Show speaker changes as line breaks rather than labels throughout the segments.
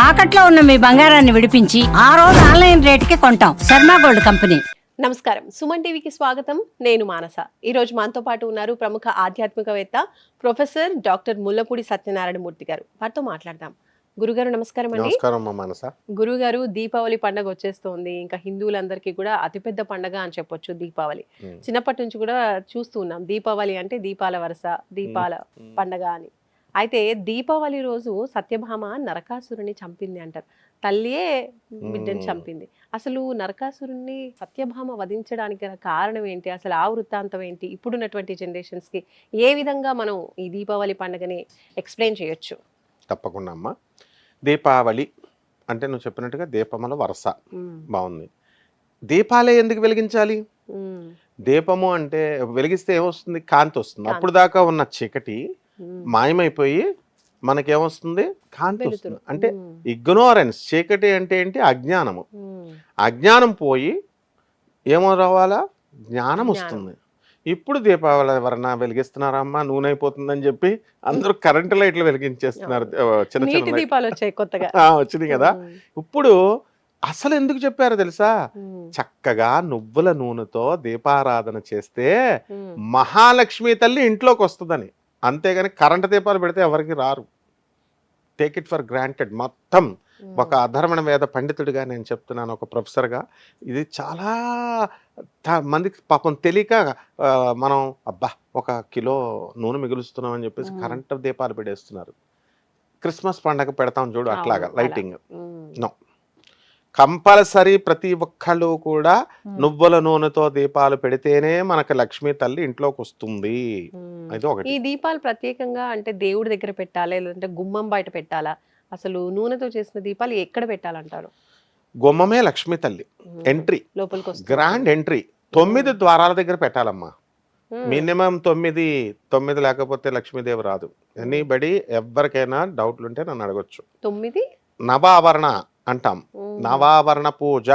తాకట్లో ఉన్న మీ బంగారాన్ని విడిపించి ఆ రోజు ఆన్లైన్ రేటుకి కొంటాం. Sharma gold company.
నమస్కారం, సుమన్ టీవీకి స్వాగతం. నేను మానస. ఈ రోజు మనతో పాటు ఉన్నారు ప్రముఖ ఆధ్యాత్మికవేత్త ప్రొఫెసర్ డాక్టర్ ముల్లపూడి సత్యనారాయణ మూర్తి గారు. వారితో మాట్లాడదాం. గురుగారు నమస్కారం అండి.
నమస్కారం మానస.
గురుగారు, దీపావళి పండుగ వచ్చేస్తోంది. ఇంకా హిందువులందరికీ కూడా అతిపెద్ద పండుగ అని చెప్పొచ్చు దీపావళి. చిన్నప్పటి నుంచి కూడా చూస్తూ ఉన్నాం, దీపావళి అంటే దీపాల వరస, దీపాల పండగ అని. అయితే దీపావళి రోజు సత్యభామ నరకాసురుని చంపింది అంటారు. తల్లియే బిడ్డని చంపింది. అసలు నరకాసురుణ్ణి సత్యభామ వధించడానికి గల కారణం ఏంటి? అసలు ఆ వృత్తాంతం ఏంటి? ఇప్పుడున్నటువంటి జనరేషన్స్ కి ఏ విధంగా మనం ఈ దీపావళి పండుగని ఎక్స్ప్లెయిన్ చేయొచ్చు?
తప్పకుండా అమ్మా. దీపావళి అంటే నువ్వు చెప్పినట్టుగా దీపముల వరస బాగుంది. దీపాలే ఎందుకు వెలిగించాలి? దీపము అంటే వెలిగిస్తే ఏమొస్తుంది? కాంతి వస్తుంది. అప్పుడు దాకా ఉన్న చీకటి మాయమైపోయి మనకేమొస్తుంది? కాంతి వస్తుంది. అంటే ఇగ్నోరెన్స్. చీకటి అంటే ఏంటి? అజ్ఞానము. అజ్ఞానం పోయి ఏమో రావాలా? జ్ఞానం వస్తుంది. ఇప్పుడు దీపావళి ఎవరన్నా వెలిగిస్తున్నారమ్మా, నూనె అయిపోతుందని చెప్పి అందరూ కరెంటు లైట్లు వెలిగించేస్తున్నారు. చిన్న చిన్న
దీపాలు వచ్చాయి కొత్తగా,
వచ్చింది కదా. ఇప్పుడు అసలు ఎందుకు చెప్పారో తెలుసా? చక్కగా నువ్వుల నూనెతో దీపారాధన చేస్తే మహాలక్ష్మి తల్లి ఇంట్లోకి వస్తుందని. అంతేగాని కరెంటు దీపాలు పెడితే ఎవరికి రారు. Take it for granted. మొత్తం ఒక అధర్మణ వేద పండితుడిగా నేను చెప్తున్నాను, ఒక ప్రొఫెసర్గా. ఇది చాలా మందికి పాపం తెలియక మనం అబ్బా 1 కిలో నూనె మిగులుస్తున్నాం అని చెప్పేసి కరెంటు దీపాలు పెట్టేస్తున్నారు. క్రిస్మస్ పండగ పెడతాం చూడు, అట్లాగా లైటింగ్. నో, కంపల్సరీ ప్రతి ఒక్కళ్ళు కూడా నువ్వుల నూనెతో దీపాలు పెడితేనే మనకు లక్ష్మీ తల్లి ఇంట్లోకి వస్తుంది. అది ఒకటి.
ఈ దీపాలు ప్రత్యేకంగా అంటే దేవుడి దగ్గర పెట్టాలా, లేదంటే గుమ్మం బయట పెట్టాలా? అసలు నూనెతో చేసిన దీపాలు ఎక్కడ పెట్టాలంటారు?
గుమ్మమే లక్ష్మీ తల్లి ఎంట్రీ,
లోపలికి
గ్రాండ్ ఎంట్రీ. 9 ద్వారాల దగ్గర పెట్టాలమ్మా. మినిమం 9 లేకపోతే లక్ష్మీదేవి రాదు. ఎనీబడి ఎవరికైనా డౌట్లు ఉంటే నన్ను అడగొచ్చు.
9
నవావరణ అంటాం. నవావరణ పూజ.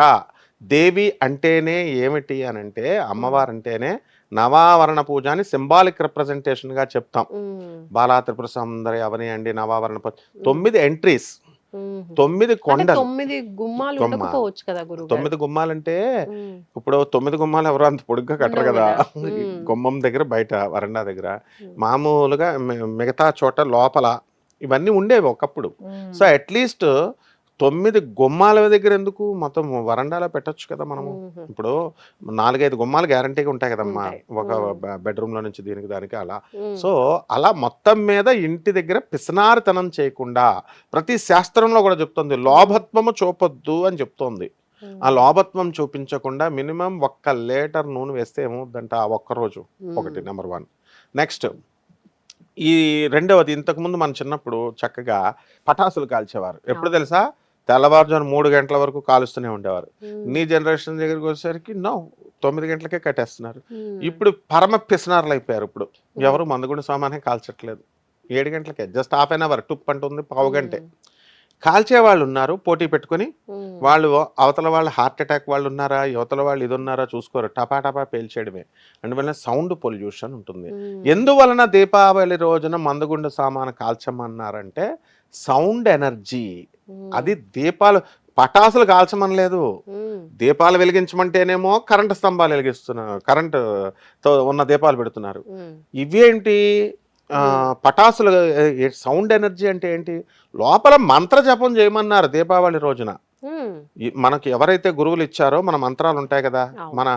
దేవి అంటేనే ఏమిటి అని అంటే, అమ్మవారు అంటేనే నవావరణ పూజ అని సింబాలిక్ రిప్రజెంటేషన్ గా చెప్తాం. బాలా త్రిపుర సుందరి అవని అండి నవావరణ పూజ. 9 ఎంట్రీస్, 9 కొండలు,
9 గుమ్మాలు ఉండకపోవచ్చు కదా గురువు.
9 గుమ్మాలంటే ఇప్పుడు 9 గుమ్మాలు ఎవరు అంత పొడుగ్గా కట్టరు కదా. గుమ్మం దగ్గర బయట వరండా దగ్గర మామూలుగా మిగతా చోట లోపల ఇవన్నీ ఉండేవి ఒకప్పుడు. సో అట్లీస్ట్ 9 గుమ్మాల దగ్గర ఎందుకు, మొత్తం వరండాలో పెట్టచ్చు కదా మనము. ఇప్పుడు 4-5 గుమ్మాలు గ్యారంటీగా ఉంటాయి కదమ్మా, ఒక బెడ్రూమ్ లో నుంచి దీనికి దానికి అలా. సో అలా మొత్తం మీద ఇంటి దగ్గర పిసనారితనం చేయకుండా, ప్రతి శాస్త్రంలో కూడా చెప్తుంది లోభత్వము చూపొద్దు అని చెప్తోంది. ఆ లోభత్వం చూపించకుండా మినిమం 1 లీటర్ నూనె వేస్తే ఏమవుద్దంట ఆ ఒక్కరోజు. ఒకటి నెంబర్ 1. నెక్స్ట్ ఈ రెండవది, ఇంతకుముందు మన చిన్నప్పుడు చక్కగా పటాసులు కాల్చేవారు. ఎప్పుడు తెలుసా? తెల్లవారుజాము 3 గంటల వరకు కాలుస్తూనే ఉండేవారు. నీ జనరేషన్ దగ్గరికి వచ్చేసరికి 9 గంటలకే కట్టేస్తున్నారు. ఇప్పుడు పరమ పిసనార్లు అయిపోయారు. ఇప్పుడు ఎవరు మందుగుండు సామానే కాల్చట్లేదు. 7 గంటలకే, జస్ట్ హాఫ్ అన్ అవర్, టుప్ అంటుంది, పావు గంటే కాల్చే వాళ్ళు ఉన్నారు. పోటీ పెట్టుకుని వాళ్ళు, అవతల వాళ్ళు హార్ట్ అటాక్ వాళ్ళు ఉన్నారా, యువతల వాళ్ళు ఇది ఉన్నారా చూసుకోరు, టపా టపా పేల్చేయడమే. అందువల్ల సౌండ్ పొల్యూషన్ ఉంటుంది. ఎందువలన దీపావళి రోజున మందుగుండు సామాను కాల్చమన్నారంటే సౌండ్ ఎనర్జీ. అది దీపాలు, పటాసులు కాల్చమనలేదు. దీపాలు వెలిగించమంటేనేమో కరెంటు స్తంభాలు వెలిగిస్తున్నారు, కరెంటుతో ఉన్న దీపాలు పెడుతున్నారు. ఇవేంటి పటాసులు? సౌండ్ ఎనర్జీ అంటే ఏంటి? లోపల మంత్ర జపం చేయమన్నారు దీపావళి రోజున. మనకి ఎవరైతే గురువులు ఇచ్చారో మన మంత్రాలు ఉంటాయి కదా, మన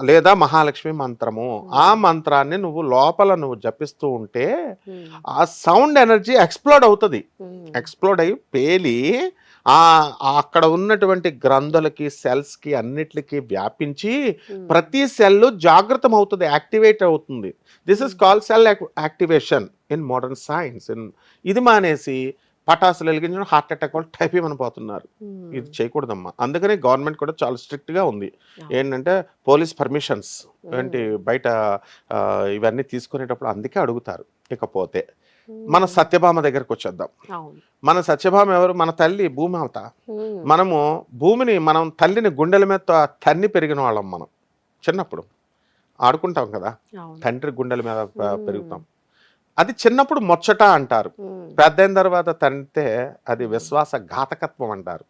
లేదా మహాలక్ష్మి మంత్రము, ఆ మంత్రాన్ని నువ్వు లోపల నువ్వు జపిస్తూ ఉంటే ఆ సౌండ్ ఎనర్జీ ఎక్స్ప్లోడ్ అవుతుంది. ఎక్స్ప్లోడ్ అయ్యి పేలి అక్కడ ఉన్నటువంటి గ్రంథులకి, సెల్స్ కి, అన్నిటికి వ్యాపించి ప్రతి సెల్ జాగృతం అవుతుంది, యాక్టివేట్ అవుతుంది. This is called cell activation in modern science. ఇది మానేసి పటాసులు వెలిగించడం, హార్ట్ అటాక్ వాళ్ళు టైప్ ఏమని పోతున్నారు. ఇది చేయకూడదమ్మా. అందుకనే గవర్నమెంట్ కూడా చాలా స్ట్రిక్ట్ గా ఉంది. ఏంటంటే పోలీస్ పర్మిషన్స్ ఏంటి బయట ఇవన్నీ తీసుకునేటప్పుడు అందుకే అడుగుతారు. ఇకపోతే మన సత్యభామ దగ్గరకు వచ్చేద్దాం. మన సత్యభామ ఎవరు? మన తల్లి భూమాత. మనము భూమిని, మనం తల్లిని గుండెల మీద తన్ని పెరిగిన వాళ్ళం. మనం చిన్నప్పుడు ఆడుకుంటాం కదా, తండ్రి గుండెల మీద పెరుగుతాం. అది చిన్నప్పుడు ముచ్చట అంటారు, పెద్దయిన తర్వాత తంతే అది విశ్వాస ఘాతకత్వం అంటారు.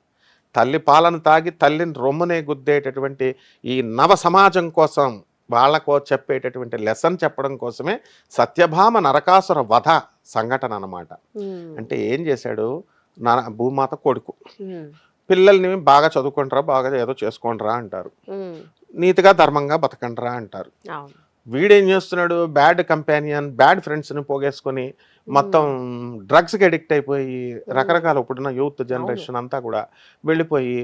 తల్లి పాలను తాగి తల్లిని రొమ్మునే గుద్దేటటువంటి ఈ నవ సమాజం కోసం వాళ్ళకో చెప్పేటటువంటి లెసన్ చెప్పడం కోసమే సత్యభామ నరకాసుర వధ సంఘటన అన్నమాట. అంటే ఏం చేశాడు, భూమాత కొడుకు పిల్లల్ని బాగా చదువుకుంటారా, బాగా ఏదో చేసుకోండిరా అంటారు, నీతిగా ధర్మంగా బతకండిరా అంటారు. వీడేం చేస్తున్నాడు, బ్యాడ్ కంపానియన్ బ్యాడ్ ఫ్రెండ్స్ని పోగేసుకొని మొత్తం డ్రగ్స్కి అడిక్ట్ అయిపోయి రకరకాల ఇప్పుడున్న యూత్ జనరేషన్ అంతా కూడా వెళ్ళిపోయి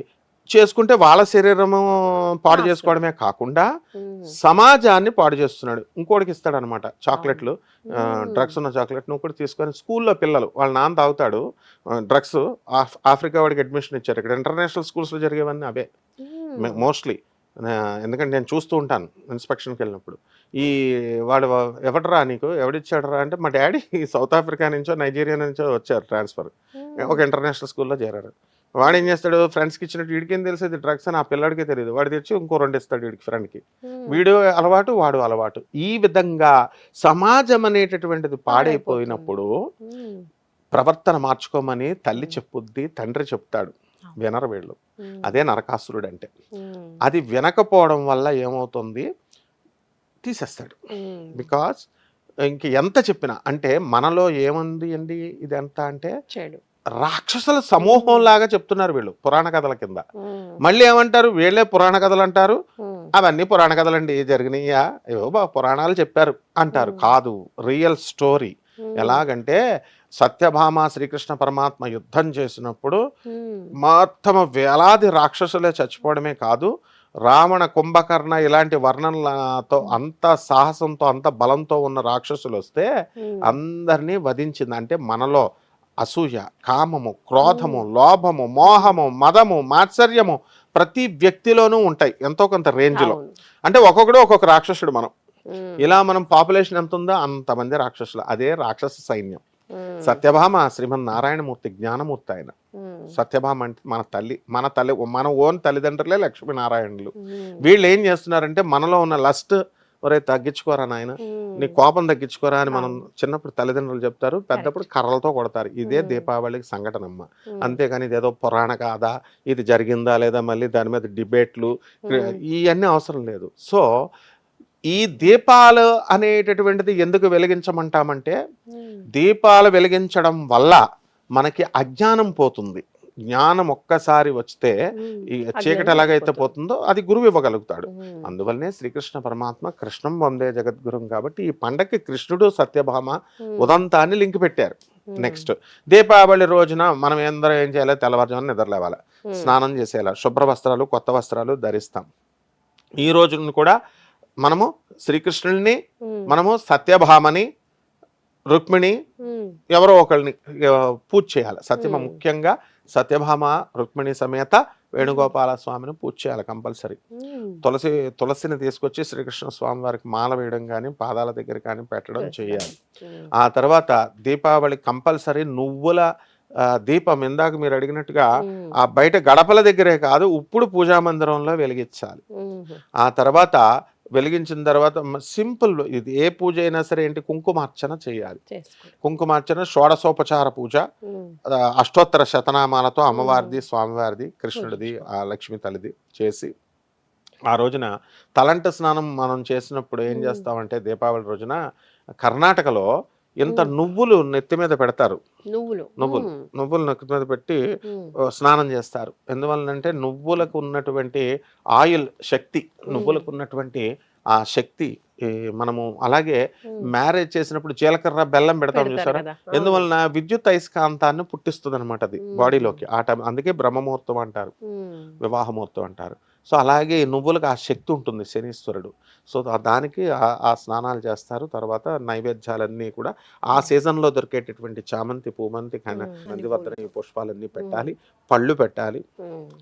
చేసుకుంటే వాళ్ళ శరీరము పాడు చేసుకోవడమే కాకుండా సమాజాన్ని పాడు చేస్తున్నాడు. ఇంకోటికి ఇస్తాడు అనమాట చాక్లెట్లు, డ్రగ్స్ ఉన్న చాక్లెట్ నువ్వు కూడా తీసుకొని స్కూల్లో పిల్లలు వాళ్ళ నాన్న తాగుతాడు డ్రగ్స్, ఆఫ్రికా వాడికి అడ్మిషన్ ఇచ్చారు. ఇక్కడ ఇంటర్నేషనల్ స్కూల్స్లో జరిగేవన్నీ అవే మోస్ట్లీ, ఎందుకంటే నేను చూస్తూ ఉంటాను ఇన్స్పెక్షన్కి వెళ్ళినప్పుడు. ఈ వాడు ఎవడరా నీకు ఎవడిచ్చాడరా అంటే మా డాడీ సౌత్ ఆఫ్రికా నుంచో నైజీరియా నుంచో వచ్చారు ట్రాన్స్ఫర్, ఒక ఇంటర్నేషనల్ స్కూల్లో చేరారు. వాడు ఏం చేస్తాడు, ఫ్రెండ్స్కి ఇచ్చినట్టు వీడికేం తెలిసేది డ్రగ్స్ అని ఆ పిల్లడికే తెలియదు, వాడు తెచ్చి ఇంకో 2 ఇస్తాడు వీడికి ఫ్రెండ్కి, వీడు అలవాటు వాడు అలవాటు. ఈ విధంగా సమాజం అనేటటువంటిది పాడైపోయినప్పుడు ప్రవర్తన మార్చుకోమని తల్లి చెప్పుద్ది, తండ్రి చెప్తాడు, వినరు వీళ్ళు. అదే నరకాసురుడు అంటే. అది వినకపోవడం వల్ల ఏమవుతుంది, తీసేస్తాడు. బికాస్ ఇంక ఎంత చెప్పినా అంటే మనలో ఏముంది అండి ఇదంతా అంటే రాక్షసుల సమూహం లాగా చెప్తున్నారు వీళ్ళు పురాణ కథల కింద. మళ్ళీ ఏమంటారు, వీళ్ళే పురాణ కథలు అంటారు, అవన్నీ పురాణ కథలండి జరిగినాయా, ఏవో బా పురాణాలు చెప్పారు అంటారు. కాదు, రియల్ స్టోరీ. ఎలాగంటే సత్యభామ శ్రీకృష్ణ పరమాత్మ యుద్ధం చేసినప్పుడు మొత్తం వేలాది రాక్షసులే చచ్చిపోవడమే కాదు, రావణ కుంభకర్ణ ఇలాంటి వర్ణనలతో అంత సాహసంతో అంత బలంతో ఉన్న రాక్షసులు వస్తే అందరినీ వధించింది. అంటే మనలో అసూయ, కామము, క్రోధము, లోభము, మోహము, మదము, మాత్సర్యము ప్రతి వ్యక్తిలోనూ ఉంటాయి ఎంతో కొంత రేంజ్లో. అంటే ఒక్కొక్కడు ఒక్కొక్క రాక్షసుడు. మనం ఇలా మనం పాపులేషన్ ఎంత ఉందో అంతమంది రాక్షసులు, అదే రాక్షస సైన్యం. సత్యభామ శ్రీమన్నారాయణమూర్తి జ్ఞానమూర్తి ఆయన. సత్యభామ అంటే మన తల్లి మన ఓన్ తల్లిదండ్రులే లక్ష్మీనారాయణులు. వీళ్ళు ఏం చేస్తున్నారంటే మనలో ఉన్న లస్ట్, ఒరే తగ్గించుకోరా నాయన, నీ కోపం తగ్గించుకోరా అని మనం చిన్నప్పుడు తల్లిదండ్రులు చెప్తారు, పెద్దప్పుడు కర్రలతో కొడతారు. ఇదే దీపావళికి సంఘటనమ్మ. అంతేగాని ఇదేదో పురాణ కాదా, ఇది జరిగిందా లేదా, మళ్ళీ దాని మీద డిబేట్లు ఇవన్నీ అవసరం లేదు. సో ఈ దీపాలు అనేటటువంటిది ఎందుకు వెలిగించమంటామంటే దీపాలు వెలిగించడం వల్ల మనకి అజ్ఞానం పోతుంది. జ్ఞానం ఒక్కసారి వస్తే ఈ చీకటి ఎలాగైతే పోతుందో అది గురువు ఇవ్వగలుగుతాడు. అందువల్లనే శ్రీకృష్ణ పరమాత్మ కృష్ణం వందే జగద్గురం కాబట్టి ఈ పండగకి కృష్ణుడు సత్యభామ ఉదంతాన్ని లింక్ పెట్టారు. నెక్స్ట్ దీపావళి రోజున మనం అందరం ఏం చేయాలి, తెల్లవారుజామున నిద్రలేవాలి, స్నానం చేసేయాలి, శుభ్ర వస్త్రాలు కొత్త వస్త్రాలు ధరిస్తాం. ఈ రోజును కూడా మనము శ్రీకృష్ణుడిని, మనము సత్యభామని, రుక్మిణి ఎవరో ఒకరిని పూజ చేయాలి. ముఖ్యంగా సత్యభామ రుక్మిణి సమేత వేణుగోపాల స్వామిని పూజ చేయాలి కంపల్సరీ. తులసిని తీసుకొచ్చి శ్రీకృష్ణ స్వామి వారికి మాల వేయడం కానీ పాదాల దగ్గర కానీ పెట్టడం చేయాలి. ఆ తర్వాత దీపావళి కంపల్సరీ నువ్వుల దీపం ఇందాక మీరు అడిగినట్టుగా ఆ బయట గడపల దగ్గరే కాదు ఇప్పుడు పూజా మందిరంలో వెలిగించాలి. ఆ తర్వాత వెలిగించిన తర్వాత సింపుల్, ఇది ఏ పూజ అయినా సరే ఏంటి, కుంకుమార్చన చేయాలి. కుంకుమార్చన షోడశోపచార పూజ, అష్టోత్తర శతనామాలతో అమ్మవారిది, స్వామివారిది, కృష్ణుడిది, ఆ లక్ష్మీ తల్లిది చేసి ఆ రోజున తలంట స్నానం మనం చేసినప్పుడు ఏం చేస్తామంటే దీపావళి రోజున కర్ణాటకలో ఇంత నువ్వులు నెత్తి మీద పెడతారు. నువ్వులు నెత్తి మీద పెట్టి స్నానం చేస్తారు. ఎందువల్లంటే నువ్వులకు ఉన్నటువంటి ఆయిల్ శక్తి, నువ్వులకు ఉన్నటువంటి ఆ శక్తి మనము అలాగే మ్యారేజ్ చేసినప్పుడు జీలకర్ర బెల్లం పెడతాం చూసారా, ఎందువలన విద్యుత్ అయస్కాంతాన్ని పుట్టిస్తుంది అనమాట అది బాడీలోకి. ఆ టైం అందుకే బ్రహ్మముహూర్తం అంటారు, వివాహముహూర్తం అంటారు. సో అలాగే నువ్వులకు ఆ శక్తి ఉంటుంది శనీశ్వరుడు. సో దానికి ఆ స్నానాలు చేస్తారు. తర్వాత నైవేద్యాలన్నీ కూడా ఆ సీజన్లో దొరికేటటువంటి చామంతి, పూమంతి, నందివర్ధన పుష్పాలన్నీ పెట్టాలి, పళ్ళు పెట్టాలి,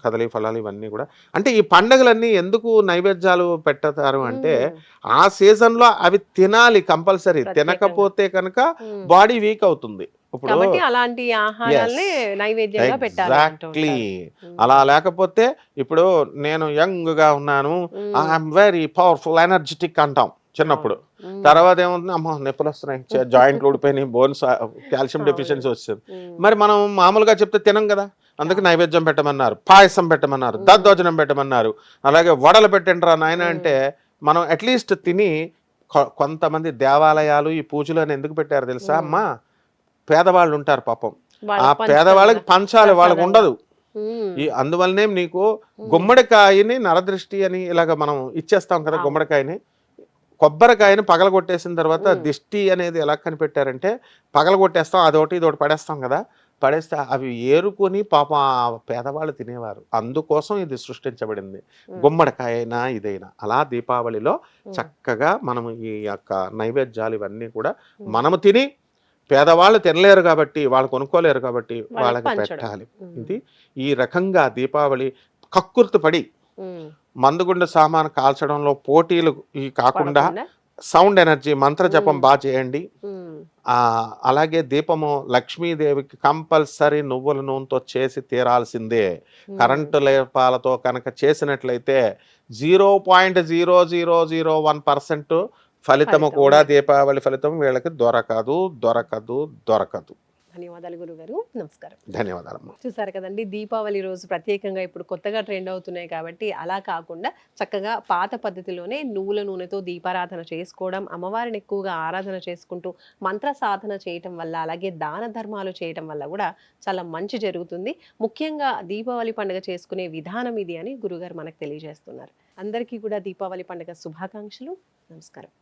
కదలి ఫలాలు ఇవన్నీ కూడా. అంటే ఈ పండుగలన్నీ ఎందుకు నైవేద్యాలు పెడతారు అంటే ఆ సీజన్లో అవి తినాలి కంపల్సరీ. తినకపోతే కనుక బాడీ వీక్ అవుతుంది.
కాబట్టి అలాంటి ఆహారాలనే నైవేద్యంగా పెట్టాలి.
ఎగ్జాక్ట్లీ. అలా లేకపోతే ఇప్పుడు నేను యంగ్ గా ఉన్నాను, ఐఎమ్ వెరీ పవర్ఫుల్ ఎనర్జెటిక్ అంటాం, చిన్నప్పుడు.
ఉమ్,
తర్వాత ఏమవుతుంది, అమ్మో నొప్పులు వస్తున్నాయి, జాయింట్లు ఊడిపోయినాయి, బోన్స్ కాల్షియం
అవును.
డెఫిషియన్సీ వస్తుంది.
ఉమ్,
మరి మనం మామూలుగా చెప్తే తినం కదా, అందుకే నైవేద్యం పెట్టమన్నారు, పాయసం పెట్టమన్నారు, దద్దోజనం పెట్టమన్నారు, అలాగే వడలు పెట్టండిరా నాయన అంటే మనం అట్లీస్ట్ తిని కొంతమంది దేవాలయాలు ఈ పూజలు అని ఎందుకు పెట్టారు తెలుసా అమ్మా, పేదవాళ్ళు ఉంటారు పాపం, ఆ
వాళ్ళకి పంచుతాం
పేదవాళ్ళకి
కదా,
పంచాలి, వాళ్ళకు
ప్రసాదంగా.
ఉండదు.
ఉమ్,
ఈ అందువల్లనే నీకు గుమ్మడికాయని నరదృష్టి అని ఇలాగ మనం ఇచ్చేస్తాం కదా,
అవును.
గుమ్మడికాయని కొబ్బరికాయని పగలగొట్టేసిన తర్వాత
ఉమ్,
దిష్టి అనేది ఎలా కనిపెట్టారంటే, పగలగొట్టేస్తాం, అదొకటి ఇదొకటి పడేస్తాం కదా, పడేస్తే అవి ఏరుకొని పాపం ఆ పేదవాళ్ళు తినేవారు, అందుకోసం ఇది సృష్టించబడింది, గుమ్మడికాయ అయినా ఇదైనా. అలా దీపావళిలో చక్కగా మనము ఈ యొక్క నైవేద్యాలు ఇవన్నీ కూడా మనము తిని, పేదవాళ్ళు తినలేరు కాబట్టి, వాళ్ళు కొనుక్కోలేరు కాబట్టి
వాళ్ళకి
వాళ్ళకి
పంచడం.
పెట్టాలి.
ఉమ్,
ఇది ఈ రకంగా దీపావళి కక్కుర్తి పడి
ఉమ్,
మందుగుండు సామాను కాల్చడంలో పోటీలు ఈ కాకుండా
పడకుండా.
సౌండ్ ఎనర్జీ మంత్ర జపం బాగా చేయండి.
ఉమ్,
అలాగే దీపము లక్ష్మీదేవికి కంపల్సరీ నువ్వుల నూనెతో చేసి తీరాల్సిందే. కరెంటు లేపాలతో కనుక చేసినట్లయితే 0.0001% ఫలితము
ఫలితం
కూడా
ఉంది.
దీపావళి ఫలితం వీళ్ళకి దొరకదు దొరకదు దొరకదు.
ధన్యవాదాలు గురుగారు, నమస్కారం.
ధన్యవాదాలమ్మా.
చూసారు కదండి, దీపావళి రోజు ప్రత్యేకంగా ఇప్పుడు కొత్తగా ట్రెండ్ అవుతున్నాయి కాబట్టి అలా కాకుండా చక్కగా పాత పద్ధతిలోనే నువ్వుల నూనెతో దీపారాధన చేసుకోవడం, అమ్మవారిని ఎక్కువగా ఆరాధన చేసుకుంటూ మంత్ర సాధన చేయటం వల్ల, అలాగే దాన ధర్మాలు చేయటం వల్ల కూడా చాలా మంచి జరుగుతుంది. ముఖ్యంగా దీపావళి పండుగ చేసుకునే విధానం ఇది అని గురుగారు మనకు తెలియజేస్తున్నారు. అందరికీ కూడా దీపావళి పండుగ శుభాకాంక్షలు. నమస్కారం.